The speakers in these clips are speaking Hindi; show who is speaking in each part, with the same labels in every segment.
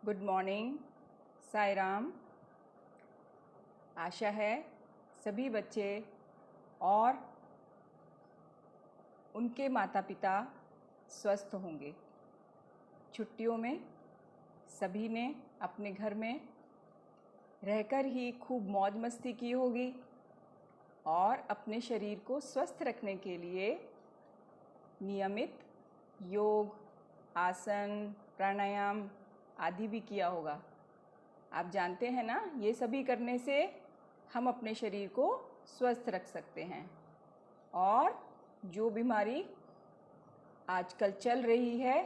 Speaker 1: Good morning, Sai Ram. आशा है सभी बच्चे और उनके माता पिता स्वस्थ होंगे। छुट्टियों में सभी ने अपने घर में रहकर ही खूब मौज मस्ती की होगी और अपने शरीर को स्वस्थ रखने के लिए नियमित योग, आसन, प्राणायाम आदि भी किया होगा। आप जानते हैं ना, ये सभी करने से हम अपने शरीर को स्वस्थ रख सकते हैं और जो बीमारी आजकल चल रही है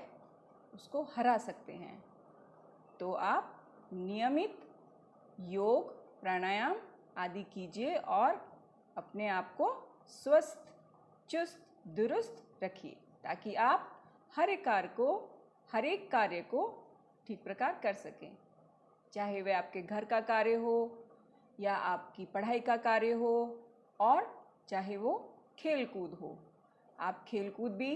Speaker 1: उसको हरा सकते हैं। तो आप नियमित योग, प्राणायाम आदि कीजिए और अपने आप को स्वस्थ, चुस्त, दुरुस्त रखिए ताकि आप हर एक कार्य को ठीक प्रकार कर सकें। चाहे वह आपके घर का कार्य हो या आपकी पढ़ाई का कार्य हो और चाहे वो खेल कूद हो। आप खेल कूद भी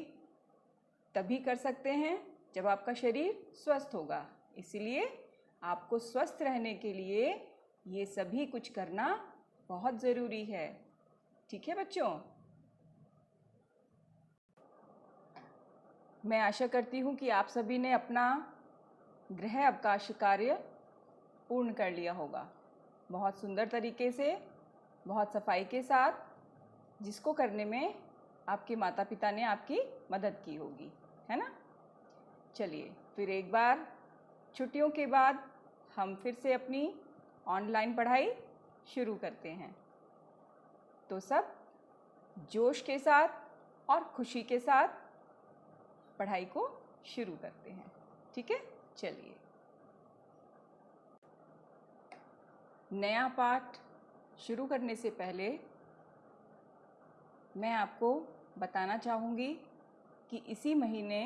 Speaker 1: तभी कर सकते हैं जब आपका शरीर स्वस्थ होगा। इसलिए आपको स्वस्थ रहने के लिए ये सभी कुछ करना बहुत ज़रूरी है। ठीक है बच्चों? मैं आशा करती हूँ कि आप सभी ने अपना गृह अवकाश कार्य पूर्ण कर लिया होगा, बहुत सुंदर तरीके से, बहुत सफाई के साथ, जिसको करने में आपके माता पिता ने आपकी मदद की होगी, है ना? चलिए फिर एक बार छुट्टियों के बाद हम फिर से अपनी ऑनलाइन पढ़ाई शुरू करते हैं। तो सब जोश के साथ और खुशी के साथ पढ़ाई को शुरू करते हैं। ठीक है? चलिए, नया पाठ शुरू करने से पहले मैं आपको बताना चाहूँगी कि इसी महीने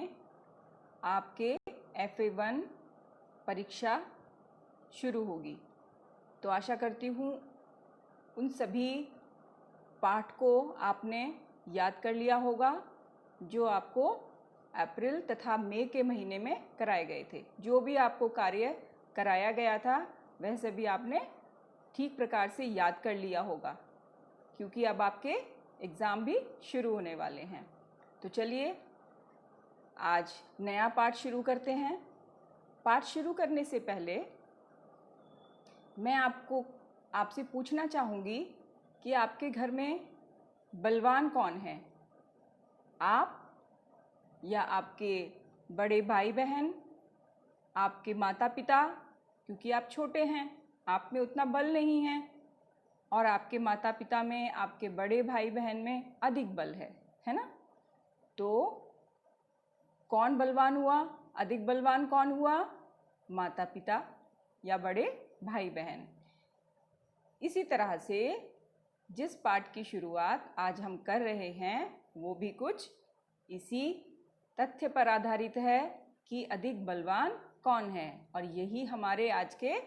Speaker 1: आपके FA1 परीक्षा शुरू होगी। तो आशा करती हूँ उन सभी पाठ को आपने याद कर लिया होगा जो आपको अप्रैल तथा मई के महीने में कराए गए थे। जो भी आपको कार्य कराया गया था वह सभी आपने ठीक प्रकार से याद कर लिया होगा, क्योंकि अब आपके एग्ज़ाम भी शुरू होने वाले हैं। तो चलिए आज नया पाठ शुरू करते हैं। पाठ शुरू करने से पहले मैं आपसे पूछना चाहूँगी कि आपके घर में बलवान कौन है? आप या आपके बड़े भाई बहन, आपके माता पिता, क्योंकि आप छोटे हैं, आप में उतना बल नहीं है, और आपके माता पिता में, आपके बड़े भाई बहन में अधिक बल है ना? तो कौन बलवान हुआ? अधिक बलवान कौन हुआ? माता पिता या बड़े भाई बहन। इसी तरह से जिस पाठ की शुरुआत आज हम कर रहे हैं वो भी कुछ इसी तथ्य पर आधारित है कि अधिक बलवान कौन है, और यही हमारे आज के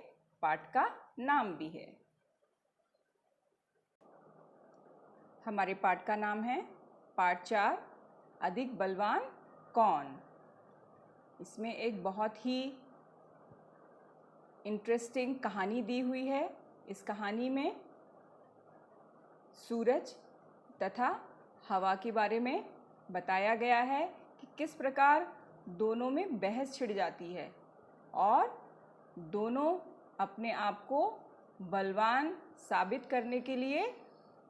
Speaker 1: पाठ का नाम भी है। हमारे पाठ का नाम है पाठ 4, अधिक बलवान कौन। इसमें एक बहुत ही इंटरेस्टिंग कहानी दी हुई है। इस कहानी में सूरज तथा हवा के बारे में बताया गया है कि किस प्रकार दोनों में बहस छिड़ जाती है और दोनों अपने आप को बलवान साबित करने के लिए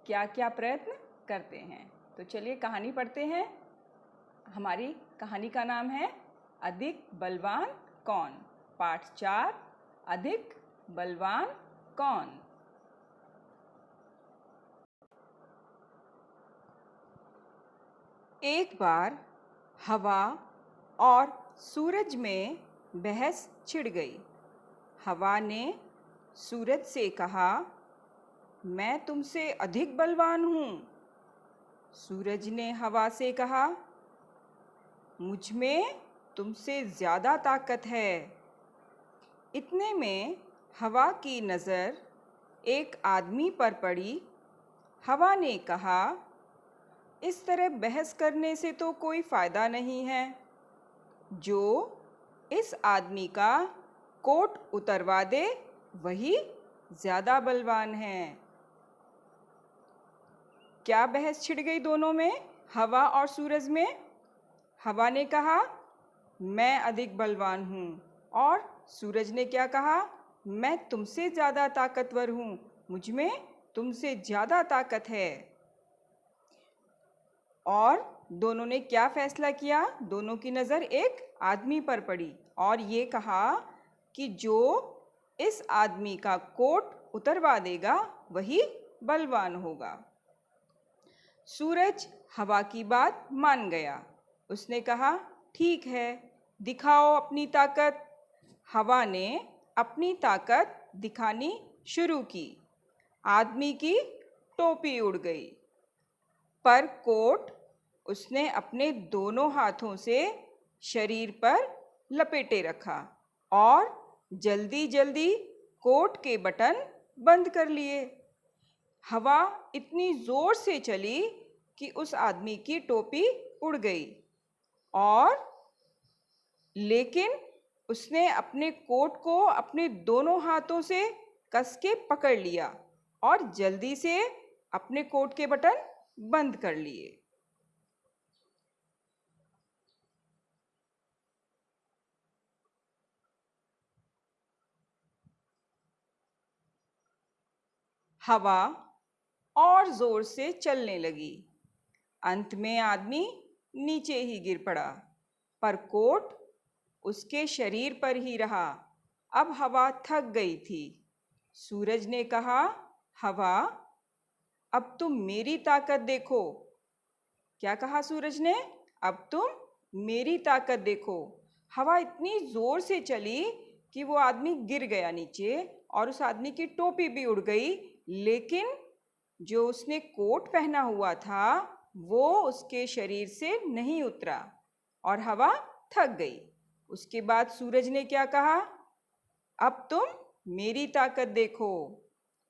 Speaker 1: क्या क्या प्रयत्न करते हैं। तो चलिए कहानी पढ़ते हैं। हमारी कहानी का नाम है अधिक बलवान कौन। पाठ 4, अधिक बलवान कौन। एक बार हवा और सूरज में बहस छिड़ गई। हवा ने सूरज से कहा, मैं तुमसे अधिक बलवान हूँ। सूरज ने हवा से कहा, मुझ में तुमसे ज़्यादा ताकत है। इतने में हवा की नज़र एक आदमी पर पड़ी। हवा ने कहा, इस तरह बहस करने से तो कोई फ़ायदा नहीं है। जो इस आदमी का कोट उतरवा दे वही ज़्यादा बलवान है। क्या बहस छिड़ गई दोनों में, हवा और सूरज में? हवा ने कहा मैं अधिक बलवान हूँ, और सूरज ने क्या कहा, मैं तुमसे ज़्यादा ताकतवर हूँ, मुझ में तुमसे ज़्यादा ताकत है। और दोनों ने क्या फैसला किया? दोनों की नज़र एक आदमी पर पड़ी और ये कहा कि जो इस आदमी का कोट उतरवा देगा वही बलवान होगा। सूरज हवा की बात मान गया। उसने कहा ठीक है, दिखाओ अपनी ताकत। हवा ने अपनी ताकत दिखानी शुरू की। आदमी की टोपी उड़ गई, पर कोट उसने अपने दोनों हाथों से शरीर पर लपेटे रखा और जल्दी जल्दी कोट के बटन बंद कर लिए। हवा इतनी जोर से चली कि उस आदमी की टोपी उड़ गई, और लेकिन उसने अपने कोट को अपने दोनों हाथों से कस के पकड़ लिया और जल्दी से अपने कोट के बटन बंद कर लिए। हवा और जोर से चलने लगी। अंत में आदमी नीचे ही गिर पड़ा, पर कोट उसके शरीर पर ही रहा। अब हवा थक गई थी। सूरज ने कहा, हवा, अब तुम मेरी ताकत देखो। क्या कहा सूरज ने? अब तुम मेरी ताकत देखो। हवा इतनी जोर से चली कि वो आदमी गिर गया नीचे और उस आदमी की टोपी भी उड़ गई, लेकिन जो उसने कोट पहना हुआ था वो उसके शरीर से नहीं उतरा और हवा थक गई। उसके बाद सूरज ने क्या कहा? अब तुम मेरी ताकत देखो।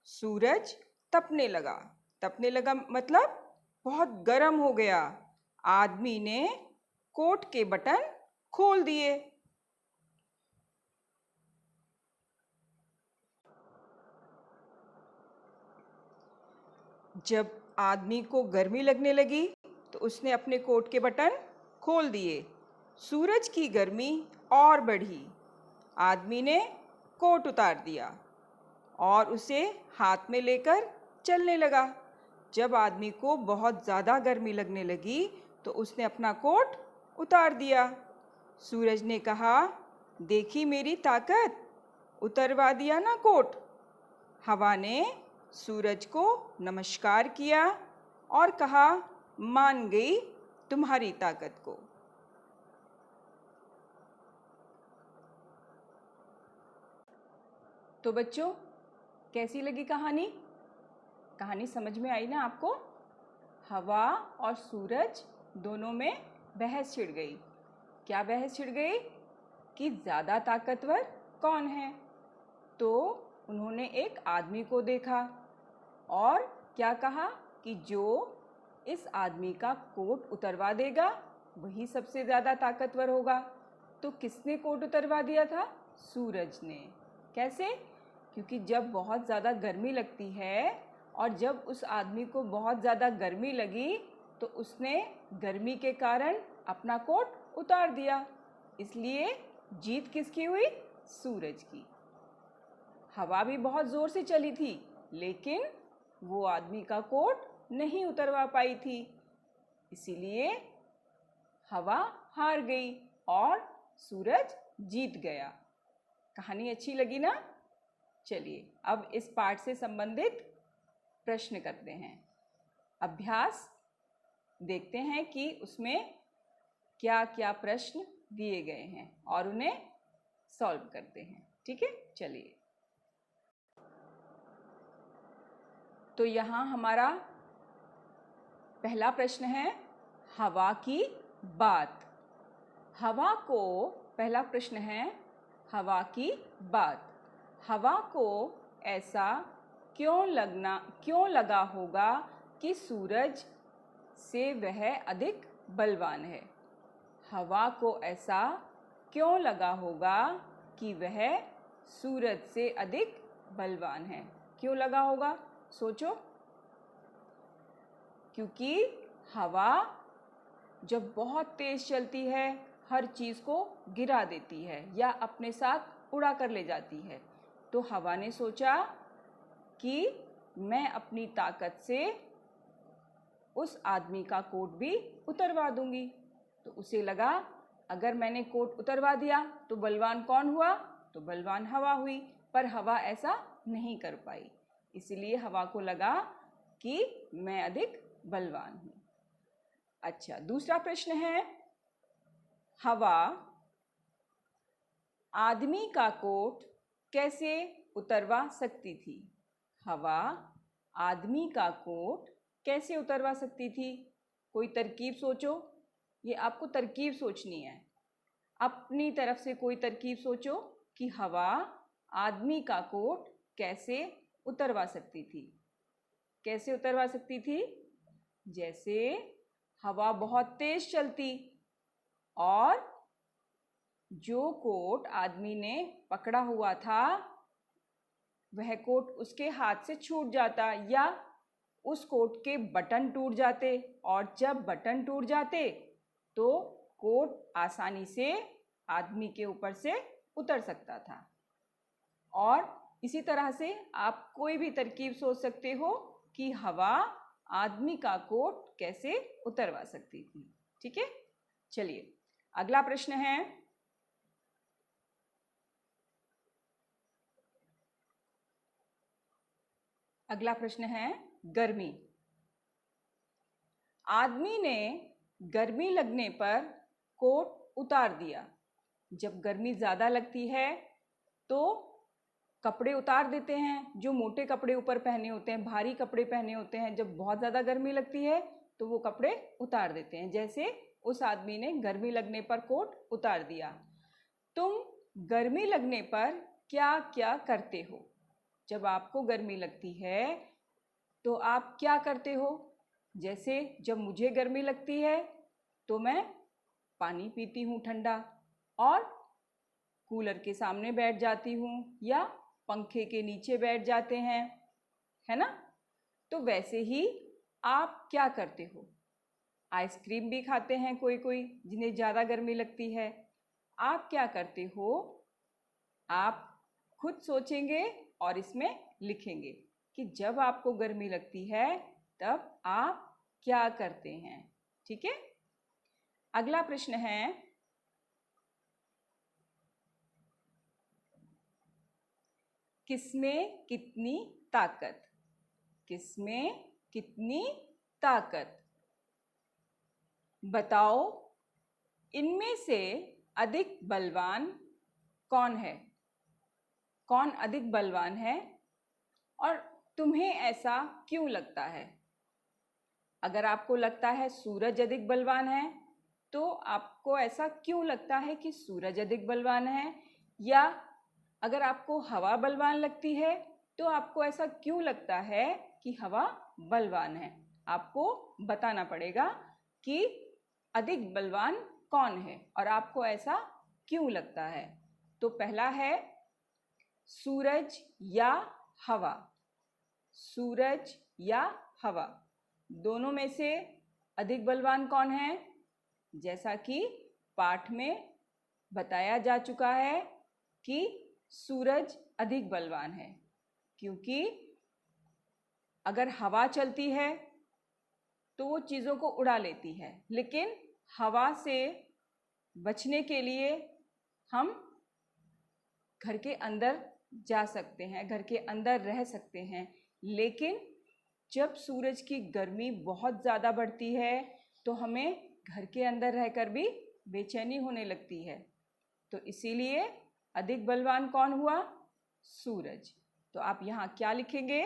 Speaker 1: सूरज तपने लगा। तपने लगा मतलब बहुत गर्म हो गया। आदमी ने कोट के बटन खोल दिए। जब आदमी को गर्मी लगने लगी तो उसने अपने कोट के बटन खोल दिए। सूरज की गर्मी और बढ़ी। आदमी ने कोट उतार दिया और उसे हाथ में लेकर चलने लगा। जब आदमी को बहुत ज़्यादा गर्मी लगने लगी तो उसने अपना कोट उतार दिया। सूरज ने कहा, देखी मेरी ताकत, उतरवा दिया ना कोट। हवा ने सूरज को नमस्कार किया और कहा, मान गई तुम्हारी ताकत को। तो बच्चों, कैसी लगी कहानी? कहानी समझ में आई ना आपको? हवा और सूरज दोनों में बहस छिड़ गई। क्या बहस छिड़ गई? कि ज़्यादा ताकतवर कौन है? तो उन्होंने एक आदमी को देखा और क्या कहा कि जो इस आदमी का कोट उतरवा देगा वही सबसे ज़्यादा ताकतवर होगा। तो किसने कोट उतरवा दिया था? सूरज ने। कैसे? क्योंकि जब बहुत ज़्यादा गर्मी लगती है और जब उस आदमी को बहुत ज़्यादा गर्मी लगी तो उसने गर्मी के कारण अपना कोट उतार दिया। इसलिए जीत किसकी हुई? सूरज की। हवा भी बहुत ज़ोर से चली थी, लेकिन वो आदमी का कोट नहीं उतरवा पाई थी, इसीलिए हवा हार गई और सूरज जीत गया। कहानी अच्छी लगी ना? चलिए अब इस पाठ से संबंधित प्रश्न करते हैं। अभ्यास देखते हैं कि उसमें क्या क्या प्रश्न दिए गए हैं और उन्हें सॉल्व करते हैं। ठीक है, चलिए। तो यहाँ हमारा पहला प्रश्न है, हवा की बात। हवा को, पहला प्रश्न है, हवा की बात। हवा को ऐसा क्यों लगा होगा कि सूरज से वह अधिक बलवान है? हवा को ऐसा क्यों लगा होगा कि वह सूरज से अधिक बलवान है। क्यों लगा होगा, सोचो। क्योंकि हवा जब बहुत तेज चलती है हर चीज़ को गिरा देती है या अपने साथ उड़ा कर ले जाती है। तो हवा ने सोचा कि मैं अपनी ताकत से उस आदमी का कोट भी उतरवा दूंगी। तो उसे लगा अगर मैंने कोट उतरवा दिया तो बलवान कौन हुआ, तो बलवान हवा हुई। पर हवा ऐसा नहीं कर पाई, इसलिए हवा को लगा कि मैं अधिक बलवान हूँ। अच्छा, दूसरा प्रश्न है, हवा आदमी का कोट कैसे उतरवा सकती थी? हवा आदमी का कोट कैसे उतरवा सकती थी? कोई तरकीब सोचो, ये आपको तरकीब सोचनी है। अपनी तरफ से कोई तरकीब सोचो कि हवा आदमी का कोट कैसे उतरवा सकती थी। कैसे उतरवा सकती थी? जैसे हवा बहुत तेज चलती और जो कोट आदमी ने पकड़ा हुआ था वह कोट उसके हाथ से छूट जाता या उस कोट के बटन टूट जाते, और जब बटन टूट जाते तो कोट आसानी से आदमी के ऊपर से उतर सकता था। और इसी तरह से आप कोई भी तरकीब सोच सकते हो कि हवा आदमी का कोट कैसे उतरवा सकती थी। ठीक है, चलिए अगला प्रश्न है, अगला प्रश्न है गर्मी। आदमी ने गर्मी लगने पर कोट उतार दिया। जब गर्मी ज़्यादा लगती है तो कपड़े उतार देते हैं, जो मोटे कपड़े ऊपर पहने होते हैं, भारी कपड़े पहने होते हैं। जब बहुत ज़्यादा गर्मी लगती है तो वो कपड़े उतार देते हैं। जैसे उस आदमी ने गर्मी लगने पर कोट उतार दिया। तुम गर्मी लगने पर क्या क्या करते हो? जब आपको गर्मी लगती है तो आप क्या करते हो? जैसे जब मुझे गर्मी लगती है तो मैं पानी पीती हूँ ठंडा, और कूलर के सामने बैठ जाती हूँ या पंखे के नीचे बैठ जाते हैं, है ना? तो वैसे ही आप क्या करते हो? आइसक्रीम भी खाते हैं कोई कोई जिन्हें ज़्यादा गर्मी लगती है। आप क्या करते हो? आप खुद सोचेंगे और इसमें लिखेंगे कि जब आपको गर्मी लगती है तब आप क्या करते हैं। ठीक है, अगला प्रश्न है, किसमें कितनी ताकत? किसमें कितनी ताकत? बताओ इनमें से अधिक बलवान कौन है? कौन अधिक बलवान है और तुम्हें ऐसा क्यों लगता है? अगर आपको लगता है सूरज अधिक बलवान है तो आपको ऐसा क्यों लगता है कि सूरज अधिक बलवान है? या अगर आपको हवा बलवान लगती है तो आपको ऐसा क्यों लगता है कि हवा बलवान है? आपको बताना पड़ेगा कि अधिक बलवान कौन है और आपको ऐसा क्यों लगता है। तो पहला है सूरज या हवा। सूरज या हवा, दोनों में से अधिक बलवान कौन है? जैसा कि पाठ में बताया जा चुका है कि सूरज अधिक बलवान है, क्योंकि अगर हवा चलती है तो वो चीज़ों को उड़ा लेती है, लेकिन हवा से बचने के लिए हम घर के अंदर जा सकते हैं, घर के अंदर रह सकते हैं। लेकिन जब सूरज की गर्मी बहुत ज़्यादा बढ़ती है तो हमें घर के अंदर रहकर भी बेचैनी होने लगती है। तो इसीलिए अधिक बलवान कौन हुआ? सूरज। तो आप यहाँ क्या लिखेंगे?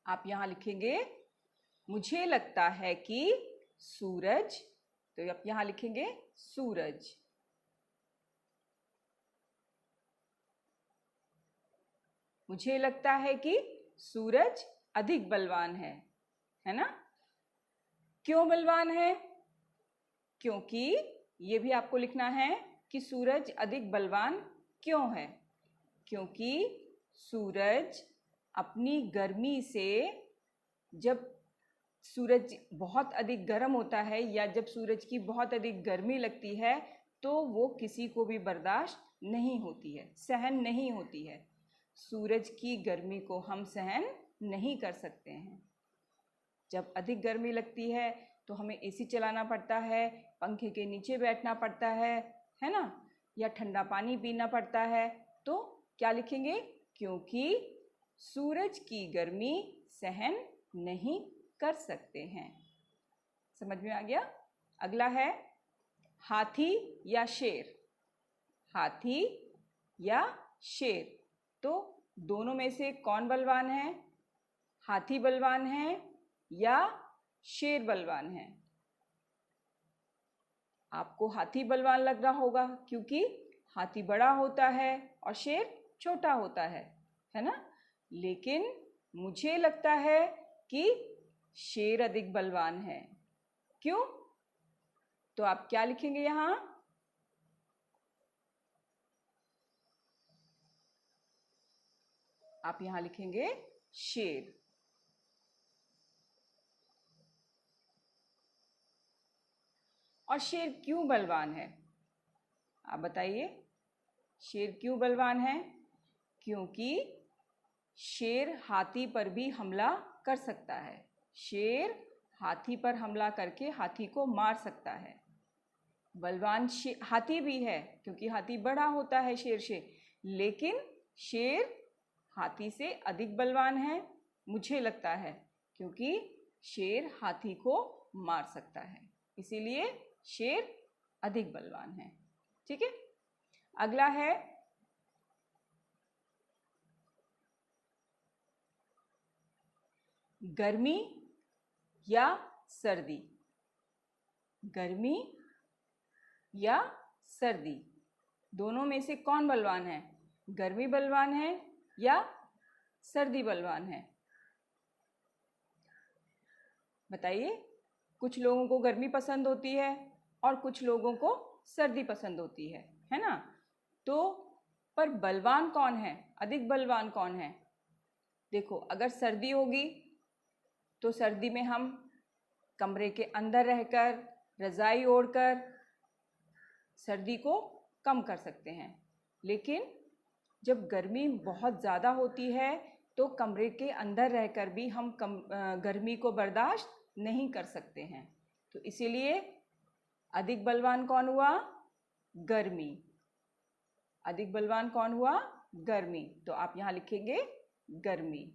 Speaker 1: आप यहाँ लिखेंगे मुझे लगता है कि सूरज। तो आप यहाँ लिखेंगे सूरज। मुझे लगता है कि सूरज अधिक बलवान है ना? क्यों बलवान है? क्योंकि ये भी आपको लिखना है कि सूरज अधिक बलवान क्यों है? क्योंकि सूरज अपनी गर्मी से, जब सूरज बहुत अधिक गर्म होता है या जब सूरज की बहुत अधिक गर्मी लगती है तो वो किसी को भी बर्दाश्त नहीं होती है, सहन नहीं होती है। सूरज की गर्मी को हम सहन नहीं कर सकते हैं। जब अधिक गर्मी लगती है तो हमें एसी चलाना पड़ता है, पंखे के नीचे बैठना पड़ता है ना, या ठंडा पानी पीना पड़ता है। तो क्या लिखेंगे? क्योंकि सूरज की गर्मी सहन नहीं कर सकते हैं। समझ में आ गया? अगला है हाथी या शेर। हाथी या शेर, तो दोनों में से कौन बलवान है? हाथी बलवान है या शेर बलवान है? आपको हाथी बलवान लग रहा होगा क्योंकि हाथी बड़ा होता है और शेर छोटा होता है ना। लेकिन मुझे लगता है कि शेर अधिक बलवान है। क्यों? तो आप क्या लिखेंगे यहां? आप यहां लिखेंगे शेर। और शेर क्यों बलवान है? आप बताइए, शेर क्यों बलवान है? क्योंकि शेर हाथी पर भी हमला कर सकता है। शेर हाथी पर हमला करके हाथी को मार सकता है। बलवान हाथी भी है क्योंकि हाथी बड़ा होता है शेर से, लेकिन शेर हाथी से अधिक बलवान है मुझे लगता है, क्योंकि शेर हाथी को मार सकता है, इसीलिए शेर अधिक बलवान है। ठीक है, अगला है गर्मी या सर्दी। गर्मी या सर्दी, दोनों में से कौन बलवान है? गर्मी बलवान है या सर्दी बलवान है? बताइए। कुछ लोगों को गर्मी पसंद होती है और कुछ लोगों को सर्दी पसंद होती है ना। तो पर बलवान कौन है? अधिक बलवान कौन है? देखो, अगर सर्दी होगी तो सर्दी में हम कमरे के अंदर रहकर रज़ाई ओढ़कर सर्दी को कम कर सकते हैं। लेकिन जब गर्मी बहुत ज़्यादा होती है तो कमरे के अंदर रहकर भी हम गर्मी को बर्दाश्त नहीं कर सकते हैं। तो इसीलिए अधिक बलवान कौन हुआ? गर्मी। अधिक बलवान कौन हुआ? गर्मी। तो आप यहाँ लिखेंगे गर्मी।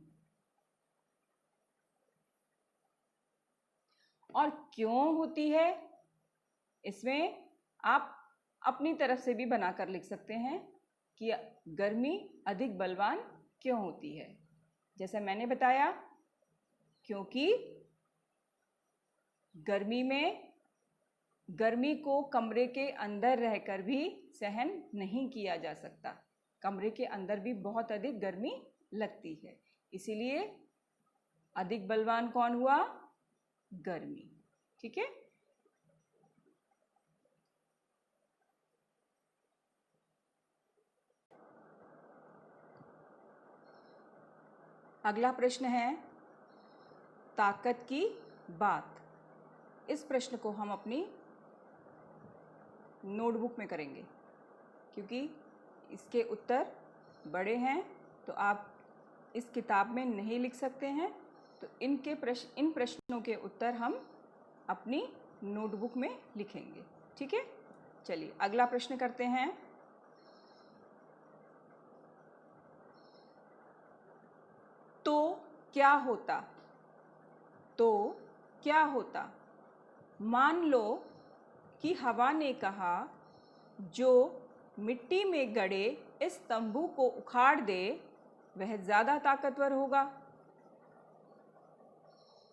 Speaker 1: और क्यों होती है, इसमें आप अपनी तरफ से भी बनाकर लिख सकते हैं कि गर्मी अधिक बलवान क्यों होती है। जैसे मैंने बताया, क्योंकि गर्मी में गर्मी को कमरे के अंदर रहकर भी सहन नहीं किया जा सकता। कमरे के अंदर भी बहुत अधिक गर्मी लगती है, इसीलिए अधिक बलवान कौन हुआ? गर्मी। ठीक है, अगला प्रश्न है ताकत की बात। इस प्रश्न को हम अपनी नोटबुक में करेंगे क्योंकि इसके उत्तर बड़े हैं, तो आप इस किताब में नहीं लिख सकते हैं। तो इन प्रश्नों के उत्तर हम अपनी नोटबुक में लिखेंगे। ठीक है, चलिए अगला प्रश्न करते हैं। तो क्या होता? तो क्या होता? मान लो कि हवा ने कहा, जो मिट्टी में गड़े इस तंबू को उखाड़ दे वह ज़्यादा ताकतवर होगा।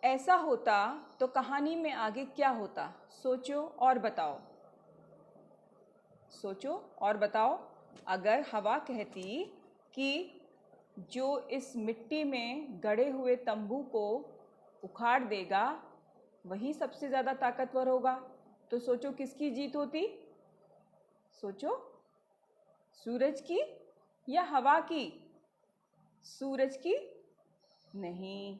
Speaker 1: ऐसा होता तो कहानी में आगे क्या होता? सोचो और बताओ। सोचो और बताओ। अगर हवा कहती कि जो इस मिट्टी में गड़े हुए तंबू को उखाड़ देगा वही सबसे ज़्यादा ताकतवर होगा, तो सोचो किसकी जीत होती? सोचो, सूरज की या हवा की? सूरज की नहीं,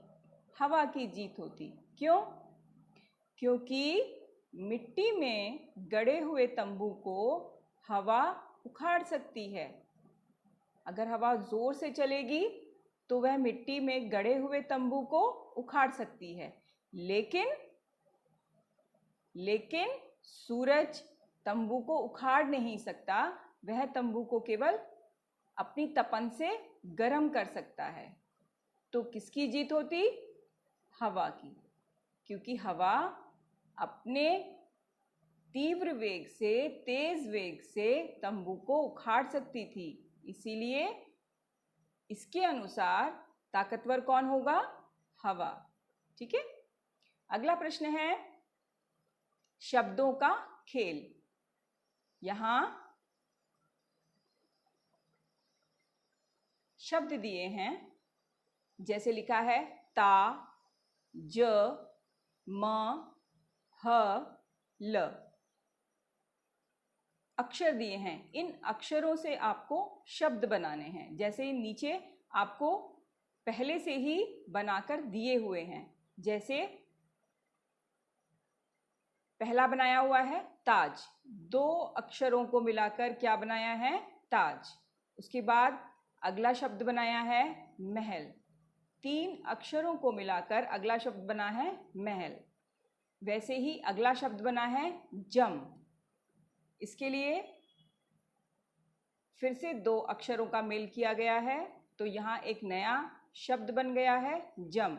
Speaker 1: हवा की जीत होती। क्यों? क्योंकि मिट्टी में गड़े हुए तंबू को हवा उखाड़ सकती है। अगर हवा जोर से चलेगी तो वह मिट्टी में गड़े हुए तंबू को उखाड़ सकती है, लेकिन सूरज तंबू को उखाड़ नहीं सकता। वह तंबू को केवल अपनी तपन से गर्म कर सकता है। तो किसकी जीत होती? हवा की, क्योंकि हवा अपने तीव्र वेग से, तेज वेग से तंबू को उखाड़ सकती थी। इसीलिए इसके अनुसार ताकतवर कौन होगा? हवा। ठीक है, अगला प्रश्न है शब्दों का खेल। यहां शब्द दिए हैं, जैसे लिखा है ता, ज, म, ह, ल। अक्षर दिए हैं, इन अक्षरों से आपको शब्द बनाने हैं। जैसे नीचे आपको पहले से ही बनाकर दिए हुए हैं। जैसे पहला बनाया हुआ है ताज, 2 अक्षरों को मिलाकर क्या बनाया है? ताज। उसके बाद अगला शब्द बनाया है महल, 3 अक्षरों को मिलाकर अगला शब्द बना है महल। वैसे ही अगला शब्द बना है जम। इसके लिए फिर से 2 अक्षरों का मेल किया गया है, तो यहाँ एक नया शब्द बन गया है जम।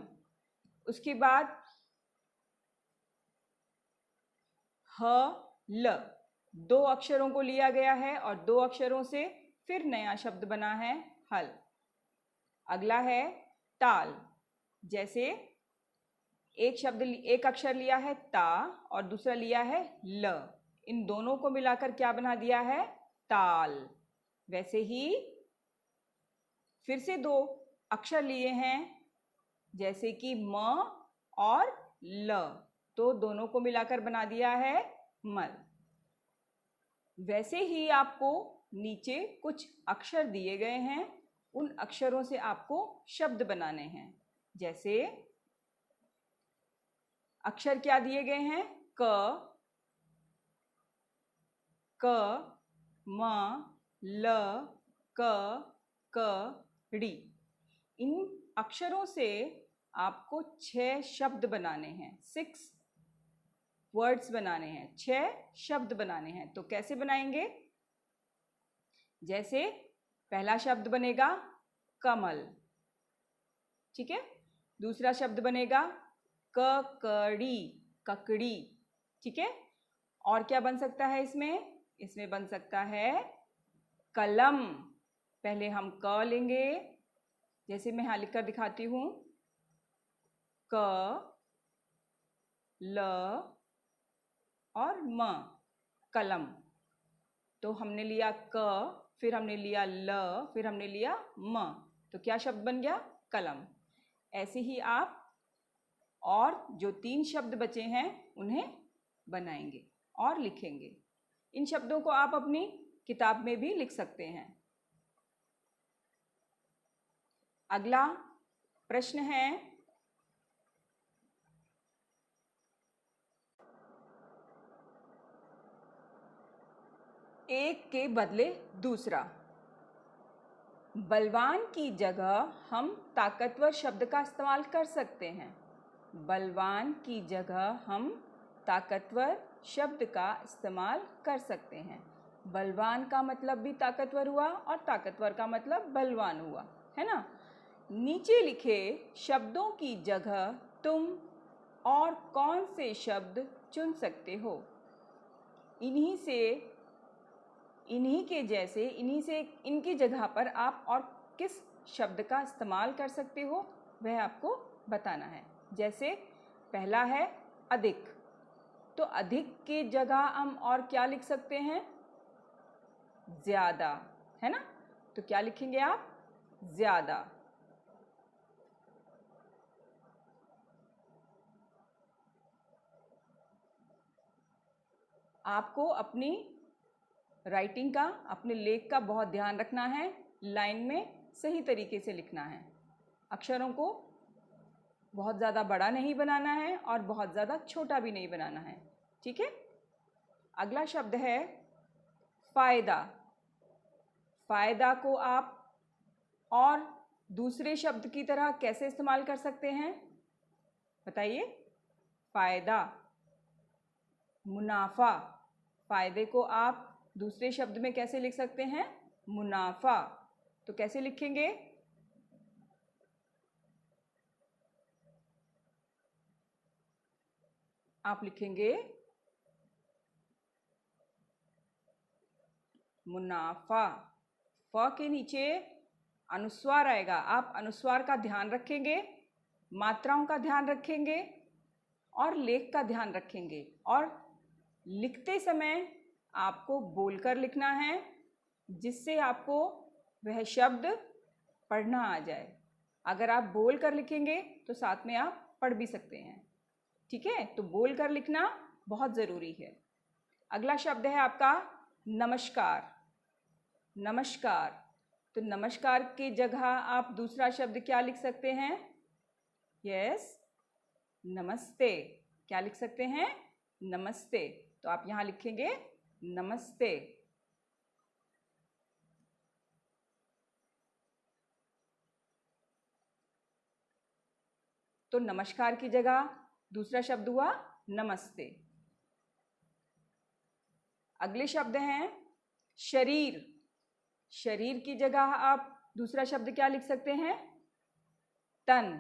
Speaker 1: उसके बाद ह, ल, 2 अक्षरों को लिया गया है और 2 अक्षरों से फिर नया शब्द बना है हल। अगला है ताल। जैसे एक अक्षर लिया है ता और दूसरा लिया है ल, इन दोनों को मिलाकर क्या बना दिया है? ताल। वैसे ही फिर से 2 अक्षर लिए हैं, जैसे कि म और ल, तो दोनों को मिलाकर बना दिया है मल। वैसे ही आपको नीचे कुछ अक्षर दिए गए हैं, उन अक्षरों से आपको शब्द बनाने हैं। जैसे अक्षर क्या दिए गए हैं? क, म, ल, क, ड़ी। इन अक्षरों से आपको 6 शब्द बनाने हैं, 6 वर्ड्स बनाने हैं, 6 शब्द बनाने हैं। तो कैसे बनाएंगे? जैसे पहला शब्द बनेगा कमल, ठीक है। दूसरा शब्द बनेगा ककड़ी, ककड़ी, ठीक है। और क्या बन सकता है इसमें? इसमें बन सकता है कलम। पहले हम क लेंगे, जैसे मैं यहाँ लिखकर दिखाती हूँ, क, ल और म, कलम। तो हमने लिया क, फिर हमने लिया ल, फिर हमने लिया म, तो क्या शब्द बन गया? कलम। ऐसे ही आप और जो 3 शब्द बचे हैं उन्हें बनाएंगे और लिखेंगे। इन शब्दों को आप अपनी किताब में भी लिख सकते हैं। अगला प्रश्न है एक के बदले दूसरा। बलवान की जगह हम ताकतवर शब्द का इस्तेमाल कर सकते हैं। बलवान की जगह हम ताकतवर शब्द का इस्तेमाल कर सकते हैं। बलवान का मतलब भी ताकतवर हुआ और ताकतवर का मतलब बलवान हुआ, है ना। नीचे लिखे शब्दों की जगह तुम और कौन से शब्द चुन सकते हो? इन्हीं के जैसे, इन्हीं से, इनकी जगह पर आप और किस शब्द का इस्तेमाल कर सकते हो, वह आपको बताना है। जैसे पहला है अधिक, तो अधिक की जगह हम और क्या लिख सकते हैं? ज्यादा, है ना। तो क्या लिखेंगे आप? ज्यादा। आपको अपनी राइटिंग का, अपने लेख का बहुत ध्यान रखना है। लाइन में सही तरीके से लिखना है। अक्षरों को बहुत ज़्यादा बड़ा नहीं बनाना है और बहुत ज़्यादा छोटा भी नहीं बनाना है। ठीक है। अगला शब्द है फ़ायदा। फ़ायदा को आप और दूसरे शब्द की तरह कैसे इस्तेमाल कर सकते हैं, बताइए। फ़ायदा, मुनाफा। फ़ायदे को आप दूसरे शब्द में कैसे लिख सकते हैं, मुनाफा। तो कैसे लिखेंगे, आप लिखेंगे मुनाफा। फ के नीचे अनुस्वार आएगा। आप अनुस्वार का ध्यान रखेंगे, मात्राओं का ध्यान रखेंगे और लेख का ध्यान रखेंगे। और लिखते समय आपको बोलकर लिखना है, जिससे आपको वह शब्द पढ़ना आ जाए। अगर आप बोलकर लिखेंगे तो साथ में आप पढ़ भी सकते हैं। ठीक है। तो बोलकर लिखना बहुत ज़रूरी है। अगला शब्द है आपका नमस्कार। नमस्कार। तो नमस्कार की जगह आप दूसरा शब्द क्या लिख सकते हैं, यस, नमस्ते। क्या लिख सकते हैं, नमस्ते। तो आप यहाँ लिखेंगे नमस्ते। तो नमस्कार की जगह दूसरा शब्द हुआ नमस्ते। अगले शब्द हैं शरीर। शरीर की जगह आप दूसरा शब्द क्या लिख सकते हैं, तन।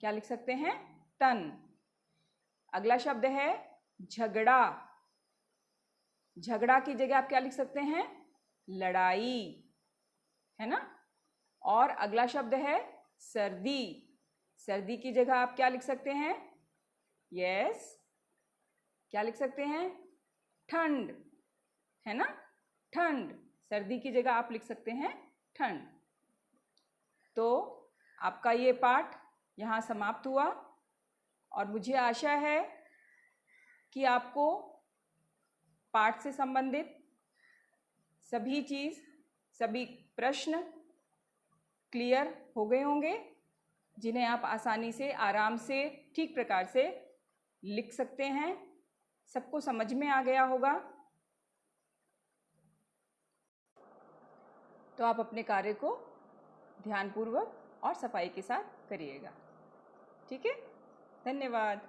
Speaker 1: क्या लिख सकते हैं, तन। अगला शब्द है झगड़ा। झगड़ा की जगह आप क्या लिख सकते हैं, लड़ाई, है ना। और अगला शब्द है सर्दी। सर्दी की जगह आप क्या लिख सकते हैं, यस, क्या लिख सकते हैं, ठंड, है ना, ठंड। सर्दी की जगह आप लिख सकते हैं ठंड। तो आपका ये पाठ यहाँ समाप्त हुआ और मुझे आशा है कि आपको पाठ से संबंधित सभी चीज़, सभी प्रश्न क्लियर हो गए होंगे, जिन्हें आप आसानी से, आराम से, ठीक प्रकार से लिख सकते हैं। सबको समझ में आ गया होगा। तो आप अपने कार्य को ध्यानपूर्वक और सफाई के साथ करिएगा। ठीक है। धन्यवाद।